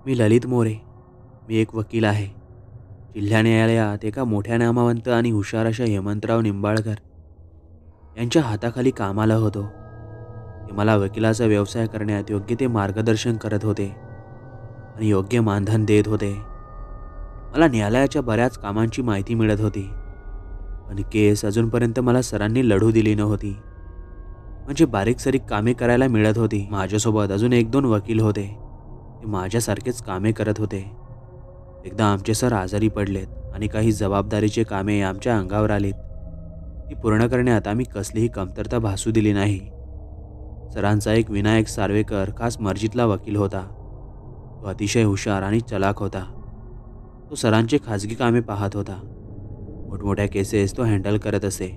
मी ललित मोरे. मी एक वकील आहे. जिल्हा न्यायालयात एका मोठ्या नामवंत आणि हुशार अशा हेमंतराव निंबाळकर यांच्या हाताखाली कामाला होतो. ते मला वकिलाचा व्यवसाय करण्यात योग्य ते मार्गदर्शन करत होते आणि योग्य मानधन देत होते. मला न्यायालयाच्या बऱ्याच कामांची माहिती मिळत होती. पण केस अजूनपर्यंत मला सरांनी लढू दिली नव्हती. म्हणजे बारीक-सारीक कामे करायला मिळत होती. माझ्यासोबत अजून 1-2 वकील होते. ते माझ्यासारखेच कामे करत होते. एकदा आमचे सर आजारी पडलेत आणि काही जबाबदारीचे कामे आमच्या अंगावर आलीत. ती पूर्ण करण्यात आम्ही कसलीही कमतरता भासू दिली नाही. सरांचा एक विनायक सार्वेकर खास मर्जीतला वकील होता. तो अतिशय हुशार आणि चलाख होता. तो सरांचे खाजगी कामे पाहत होता. मोठमोठ्या केसेस तो हँडल करत असे.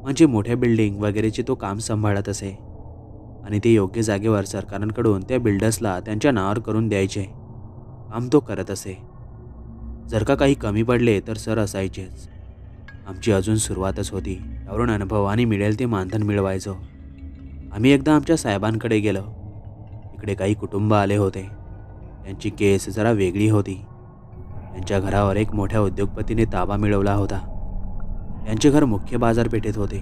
म्हणजे मोठ्या बिल्डिंग वगैरेचे तो काम सांभाळत असे आणि ते योग्य जागेवर सरकारांकडून त्या बिल्डर्सला त्यांच्या नावावर करून द्यायचे काम तो करत असे. जर का काही कमी पडले तर सर असायचेच. आमची अजून सुरुवातच होती. त्यावरून अनुभव आणि मिळेल ते मानधन मिळवायचो. आम्ही एकदा आमच्या साहेबांकडे गेलो. तिकडे काही कुटुंब आले होते. त्यांची केस जरा वेगळी होती. त्यांच्या घरावर एक मोठ्या उद्योगपतीने ताबा मिळवला होता. त्यांचे घर मुख्य बाजारपेठेत होते.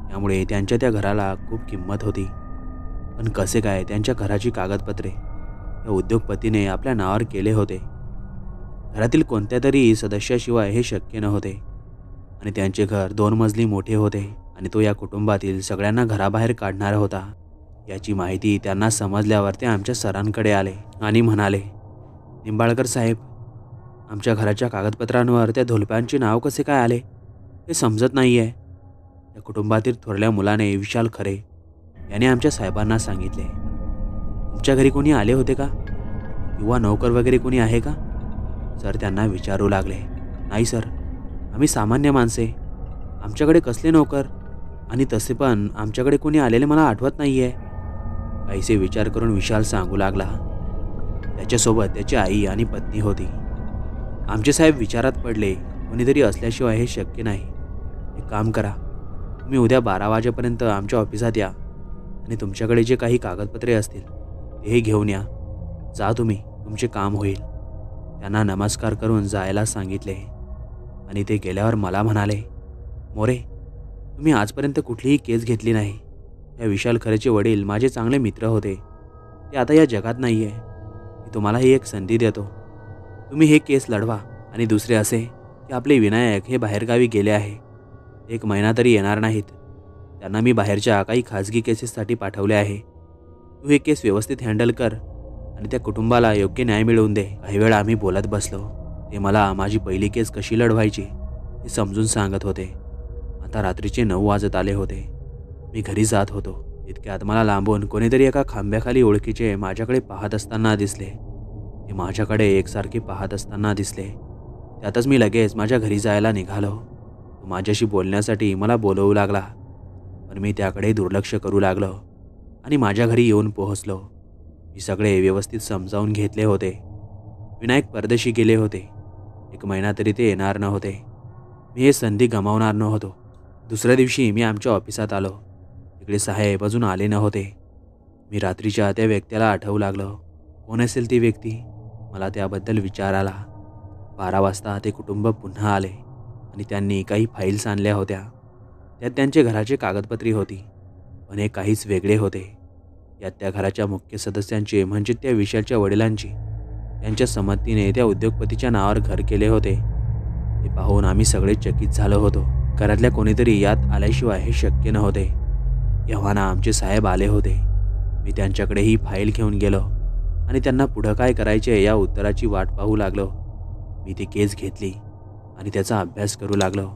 त्यामुळे त्यांच्या त्या घराला खूप किंमत होती. पण कसे काय त्यांच्या घराची कागदपत्रे त्या उद्योगपतीने आपल्या नावावर केले होते. घरातील कोणत्या तरी सदस्याशिवाय हे शक्य नव्हते आणि त्यांचे घर 2 मजली मोठे होते आणि तो या कुटुंबातील सगळ्यांना घराबाहेर काढणारा होता. याची माहिती त्यांना समजल्यावर ते आमच्या सरांकडे आले आणि म्हणाले, निंबाळकर साहेब, आमच्या घराच्या कागदपत्रांवर त्या धोलप्यांचे नाव कसे काय आले हे समजत नाही आहे. त्या कुटुंबातील थोरल्या मुलाने विशाल खरे याने आमच्या साहेबांना सांगितले. तुमच्या घरी कोणी आले होते का? किंवा नोकर वगैरे कोणी आहे का? सर त्यांना विचारू लागले. नाही सर, आम्ही सामान्य माणसे. आमच्याकडे कसले नोकर आणि तसे पण आमच्याकडे कोणी आलेले मला आठवत नाही आहे. काहीसे विचार करून विशाल सांगू लागला. त्याच्यासोबत त्याची आई आणि पत्नी होती. आमचे साहेब विचारात पडले. कोणीतरी असल्याशिवाय हे शक्य नाही. एक काम करा, तुम्ही उद्या 12 वाजेपर्यंत आमच्या ऑफिसात या आणि तुमच्याकडे जे काही कागदपत्रे असतील तेही घेऊन या. जा तुम्ही, तुमचे काम होईल. त्यांना नमस्कार करून जायला सांगितले आणि ते गेल्यावर मला म्हणाले, मोरे, तुम्ही आजपर्यंत कुठलीही केस घेतली नाही. या विशाल खरेचे वडील माझे चांगले मित्र होते. ते आता या जगात नाही आहे. मी तुम्हाला ही एक संधी देतो. तुम्ही हे केस लढवा. आणि दुसरे असे की आपले विनायक हे बाहेरगावी गेले आहे. 1 महिना तरी येणार नाहीत. त्यांना मी बाहेरच्या काही खाजगी केसेससाठी पाठवले आहे. तू हे केस व्यवस्थित हँडल कर आणि त्या कुटुंबाला योग्य न्याय मिळवून दे. काही वेळा आम्ही बोलत बसलो. ते मला माझी पहिली केस कशी लढवायची हे समजून सांगत होते. आता रात्रीचे 9 वाजत आले होते. मी घरी जात होतो. इतक्यात मला लांबून कोणीतरी एका खांब्याखाली ओळखीचे माझ्याकडे पाहत असताना दिसले. ते माझ्याकडे एकसारखे पाहत असताना दिसले. त्यातच मी लगेच माझ्या घरी जायला निघालो. तो माझ्याशी बोलण्यासाठी मला बोलवू लागला, पण मी त्याकडे दुर्लक्ष करू लागलो आणि माझ्या घरी येऊन पोहोचलो. मी सगळे व्यवस्थित समजावून घेतले होते. विनायक परदेशी गेले होते. 1 महिना तरी ते येणार नव्हते. मी हे संधी गमावणार नव्हतो. दुसऱ्या दिवशी मी आमच्या ऑफिसात आलो. तिकडे साहेब अजून आले नव्हते. मी रात्रीच्या त्या व्यक्तीला आठवू लागलो. कोण असेल ती व्यक्ती? मला त्याबद्दल विचार आला. 12 वाजता ते कुटुंब पुन्हा आले आणि त्यांनी काही फाईल्स आणल्या होत्या. त्यात त्यांचे घराचे कागदपत्रे होती, पण हे काहीच वेगळे होते. यात त्या घराच्या मुख्य सदस्यांचे म्हणजे त्या विशालच्या वडिलांची त्यांच्या संमतीने त्या उद्योगपतीच्या नावावर घर केले होते. ते पाहून आम्ही सगळे चकित झालो होतो. घरातल्या कोणीतरी यात आल्याशिवाय हे शक्य नव्हते. एव्हाना आमचे साहेब आले होते. मी त्यांच्याकडे ही फाईल घेऊन गेलो आणि त्यांना पुढं काय करायचे या उत्तराची वाट पाहू लागलो. मी ती केस घेतली आणि त्याचा अभ्यास करू लागलो.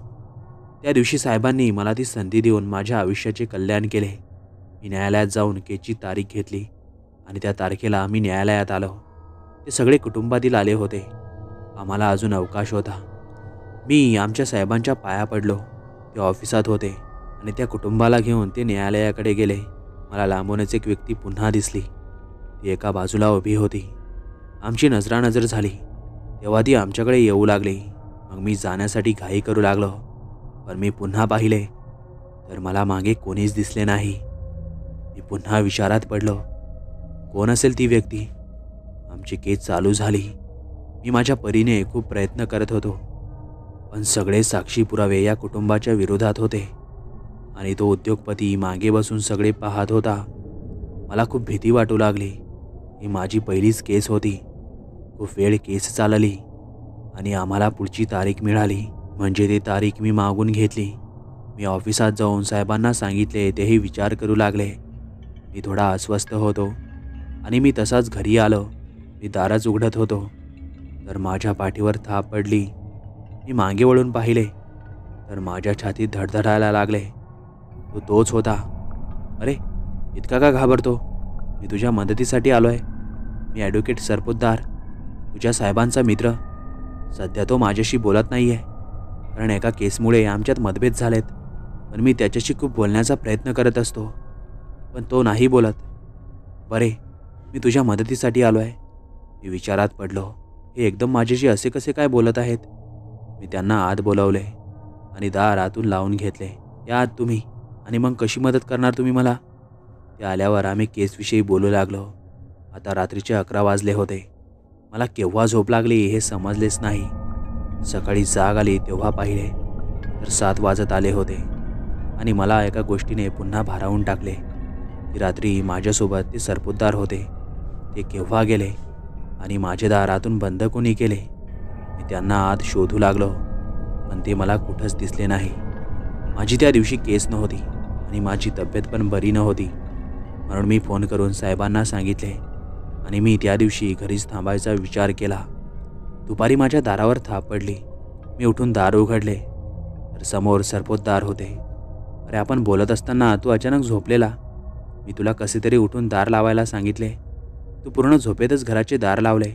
त्या दिवशी साहेबांनी मला ती संधी देऊन माझ्या आयुष्याचे कल्याण केले. मी न्यायालयात जाऊन केसची तारीख घेतली आणि त्या तारखेला मी न्यायालयात आलो. ते सगळे कुटुंबातील आले होते. आम्हाला अजून अवकाश होता. मी आमच्या साहेबांच्या पाया पडलो. ते ऑफिसात होते आणि त्या कुटुंबाला घेऊन ते न्यायालयाकडे गेले. मला लांबूनच एक व्यक्ती पुन्हा दिसली. ती एका बाजूला उभी होती. आमची नजरानजर झाली. तेव्हा ती आमच्याकडे येऊ लागली. मग मी जाण्यासाठी घाई करू लागलो, पण मी पुन्हा पाहिले तर मला मागे कोणीच दिसले नाही. मी पुन्हा विचारात पडलो. कोण असेल ती व्यक्ती? आमची केस चालू झाली. मी माझ्या परीने खूप प्रयत्न करत होतो, पण सगळे साक्षी पुरावे या कुटुंबाच्या विरोधात होते आणि तो उद्योगपती मागे बसून सगळे पाहत होता. मला खूप भीती वाटू लागली. ही माझी पहिलीच केस होती. खूप वेळ केस चालली आणि आम्हाला पुढची तारीख मिळाली. म्हणजे ती तारीख मी मागून घेतली. मी ऑफिसात जाऊन साहेबांना सांगितले. तेही विचार करू लागले. मी थोडा अस्वस्थ होतो आणि मी तसाच घरी आलो. मी दारच उघडत होतो तर माझ्या पाठीवर थाप पडली. मी मागे वळून पाहिले तर माझ्या छातीत धडधडायला लागले. तो तोच होता. अरे, इतका का घाबरतो? मी तुझ्या मदतीसाठी आलो आहे. मी ॲडव्होकेट सरपोतदार, तुझ्या साहेबांचा मित्र. सध्या तो माझ्याशी बोलत नाही आहे, कारण एका केसमुळे आमच्यात मतभेद झालेत. पण मी त्याच्याशी खूप बोलण्याचा प्रयत्न करत असतो, पण तो नाही बोलत. बरे, मी तुझ्या मदतीसाठी आलो आहे. मी विचारात पडलो. हे एकदम माझ्याशी असे कसे काय बोलत आहेत? मी त्यांना आत बोलवले आणि दार आतून लावून घेतले. या आत तुम्ही. आणि मग कशी मदत करणार तुम्ही मला? ते आल्यावर आम्ही केसविषयी बोलू लागलो. आता रात्रीचे 11 वाजले होते. मला केव्हा झोप लागली हे समजलेच नाही. सकाळी जाग आली तेव्हा पाहिले तर 7 वाजत आले होते आणि मला एका गोष्टीने पुन्हा भारावून टाकले की रात्री माझ्यासोबत ते सरपोतदार होते. ते केव्हा गेले आणि माझे दार आतून बंद कोणी केले? मी त्यांना आत शोधू लागलो, पण ते मला कुठंच दिसले नाही. माझी त्या दिवशी केस नव्हती आणि माझी तब्येत पण बरी नव्हती. म्हणून मी फोन करून साहेबांना सांगितले आणि मी त्या दिवशी घरीच थांबायचा विचार केला. दुपारी माझ्या दारावर थाप पडली. मी उठून दार उघडले तर समोर सरपोतदार होते. अरे, आपण बोलत असताना तू अचानक झोपलेला. मी तुला कसे तरी उठून दार लावायला सांगितले. तू पूर्ण झोपेतच घराचे दार लावले.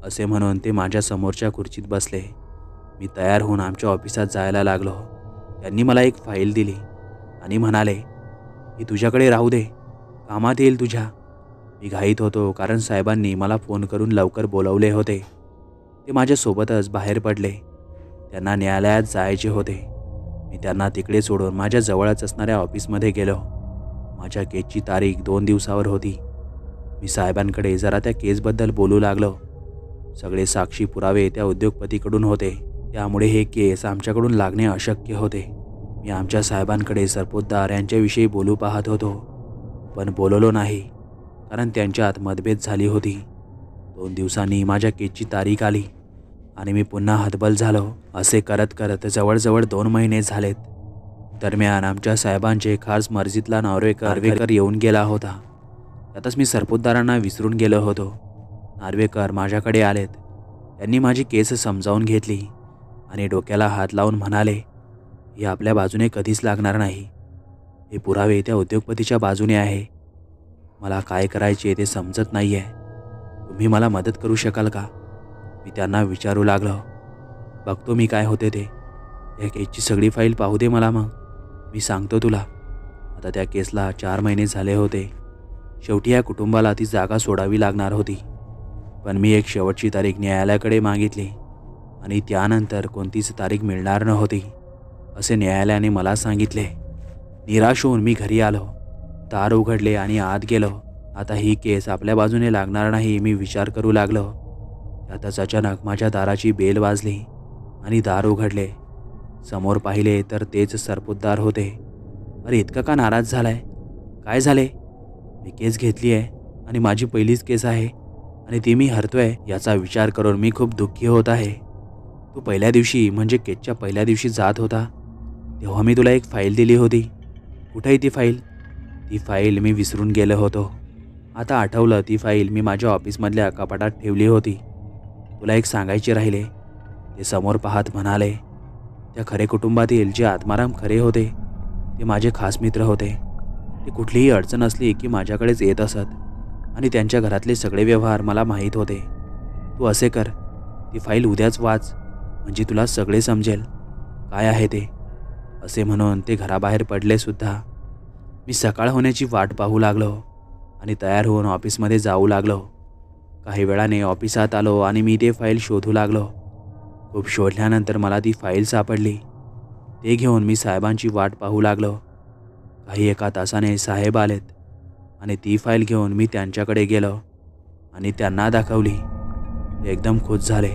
असे म्हणून ते माझ्या समोरच्या खुर्चीत बसले. मी तयार होऊन आमच्या ऑफिसात जायला लागलो. त्यांनी मला एक फाईल दिली आणि म्हणाले, ही तुझ्याकडे राहू दे, कामात येईल तुझ्या. मी घाईत होतो कारण साहेबांनी मला फोन करून लवकर बोलवले होते. ते माझ्यासोबतच बाहेर पडले. त्यांना न्यायालयात जायचे होते. मी त्यांना तिकडे सोडून माझ्या जवळच असणाऱ्या ऑफिसमध्ये गेलो. माझ्या केसची तारीख 2 दिवसावर होती. मी साहेबांकडे जरा त्या केसबद्दल बोलू लागलो. सगळे साक्षी पुरावे त्या उद्योगपतीकडून होते, त्यामुळे हे केस आमच्याकडून लागणे अशक्य होते. मी आमच्या साहेबांकडे सरपोतदार यांच्याविषयी बोलू पाहत होतो, पण बोललो नाही कारण त्यांच्यात मतभेद झाली होती. 2 दिवसांनी माझ्या केसची तारीख आली आणि मी पुन्हा हतबल झालो. असे करत करत जवळजवळ 2 महिने झालेत. दरम्यान आमच्या साहेबांचे खास मर्जीतला नार्वेकर येऊन गेला होता. त्यातच मी सरपोतदारांना विसरून गेलो होतो. नार्वेकर माझ्याकडे आलेत. त्यांनी माझी केस समजावून घेतली आणि डोक्याला हात लावून म्हणाले, हे आपल्या बाजूने कधीच लागणार नाही. हे पुरावे त्या उद्योगपतीच्या बाजूने आहे. मला काय करायचे ते समजत नाही आहे. तुम्ही मला मदत करू शकाल का? मी त्यांना विचारू लागलो. बघतो मी काय होते ते. या केसची सगळी फाईल पाहू दे मला, मग मी सांगतो तुला. आता त्या केसला 4 महिने झाले होते. शेवटी या कुटुंबाला ती जागा सोडावी लागणार होती. पण मी एक शेवटची तारीख न्यायालयाकडे मागितली आणि त्यानंतर कोणतीच तारीख मिळणार नव्हती असे न्यायालयाने मला सांगितले. निराश होऊन मी घरी आलो. दार उघडले आणि आत गेलो. आता ही केस आपल्या बाजूने लागणार नाही मी विचार करू लागलो. त्यातच अचानक माझ्या दाराची बेल वाजली आणि दार उघडले. समोर पाहिले तर तेच सरपोतदार होते. अरे, इतका का नाराज झालाय? काय झाले? मी केस घेतली आहे आणि माझी पहिलीच केस आहे आणि ती मी हरतोय याचा विचार करून मी खूप दुःखी होत आहे. तू पहिल्या दिवशी म्हणजे केसच्या पहिल्या दिवशी जात होता तेव्हा मी तुला एक फाईल दिली होती. कुठे आहे ती फाईल? ती फाईल मी विसरून गेलो होतो. आता आठवलं, ती फाईल मी माझ्या ऑफिसमधल्या कपाटात ठेवली होती. तुला एक सांगायचे राहिले. ते समोर पाहत म्हणाले, त्या खरे कुटुंबातील जे आत्माराम खरे होते ते माझे खास मित्र होते. ते कुठलीही अडचण असली की माझ्याकडेच येत असत आणि त्यांच्या घरातले सगळे व्यवहार मला माहीत होते. तू असे कर, ती फाईल उद्याच वाच, म्हणजे तुला सगळे समजेल काय आहे ते. असे म्हणून ते घराबाहेर पडले सुद्धा. मी सकाळ होण्याची वाट पाहू लागलो आणि तयार होऊन ऑफिसमध्ये जाऊ लागलो. काही वेळाने ऑफिसात आलो आणि मी ते फाईल शोधू लागलो. खूप शोधल्यानंतर मला ती फाईल सापडली. ते घेऊन मी साहेबांची वाट पाहू लागलो. काही एका तासाने साहेब आलेत आणि ती फाईल घेऊन मी त्यांच्याकडे गेलो आणि त्यांना दाखवली. ते एकदम खुश झाले.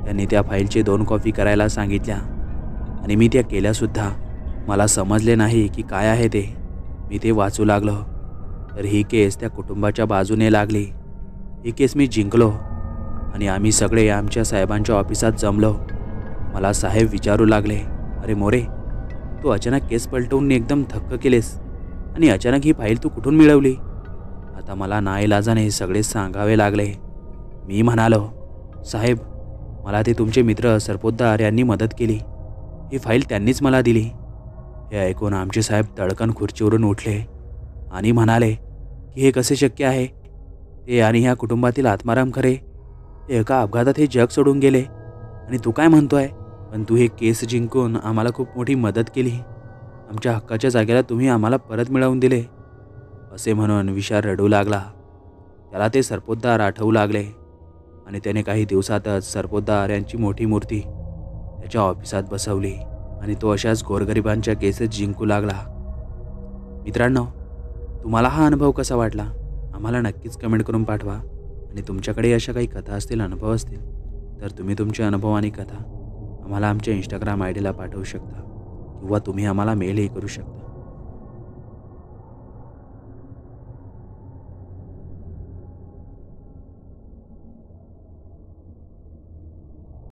त्यांनी त्या फाईलचे 2 कॉपी करायला सांगितल्या आणि मी त्या केल्यासुद्धा. मला समजले नाही की काय आहे ते. मी ते वाचू लागलो तर ही केस त्या कुटुंबाच्या बाजूने लागली. ही केस मी जिंकलो आणि आम्ही सगळे आमच्या साहेबांच्या ऑफिसात जमलो. मला साहेब विचारू लागले, "अरे मोरे, तू अचानक केस पलटवून एकदम थक्क केलेस आणि अचानक ही फाईल तू कुठून मिळवली?" आता मला नाईलाजाने सगळे सांगावे लागले. मी म्हणालो, "साहेब, मला ते तुमचे मित्र सरपोतदार यांनी मदत केली. ही फाईल त्यांनीच मला दिली." हे ऐकून आमचे साहेब तडकन खुर्चीवरून उठले आणि म्हणाले की हे कसे शक्य आहे? ते आणि ह्या कुटुंबातील आत्माराम खरे हे एका अपघातात हे जग सोडून गेले आणि तू काय म्हणतोय? पण तू हे केस जिंकून आम्हाला खूप मोठी मदत केली. आमच्या हक्काच्या जागेला तुम्ही आम्हाला परत मिळवून दिले, असे म्हणून विशाल रडू लागला. त्याला ते सरपोतदार आठवू लागले आणि त्याने काही दिवसातच सरपोतदार यांची मोठी मूर्ती त्याच्या ऑफिसात बसवली आणि तो अशाच गोरगरिबांच्या केसेस जिंकू लागला. मित्रांनो, तुम्हाला हा अनुभव कसा वाटला? आम्हाला नक्कीच कमेंट करून पाठवा आणि तुमच्याकडे अशा काही कथा असतील, अनुभव असतील तर तुम्ही तुमचे अनुभव आणि कथा आम्हाला आमच्या इंस्टाग्राम आय डीला पाठवू शकता किंवा तुम्ही आम्हाला मेलही करू शकता.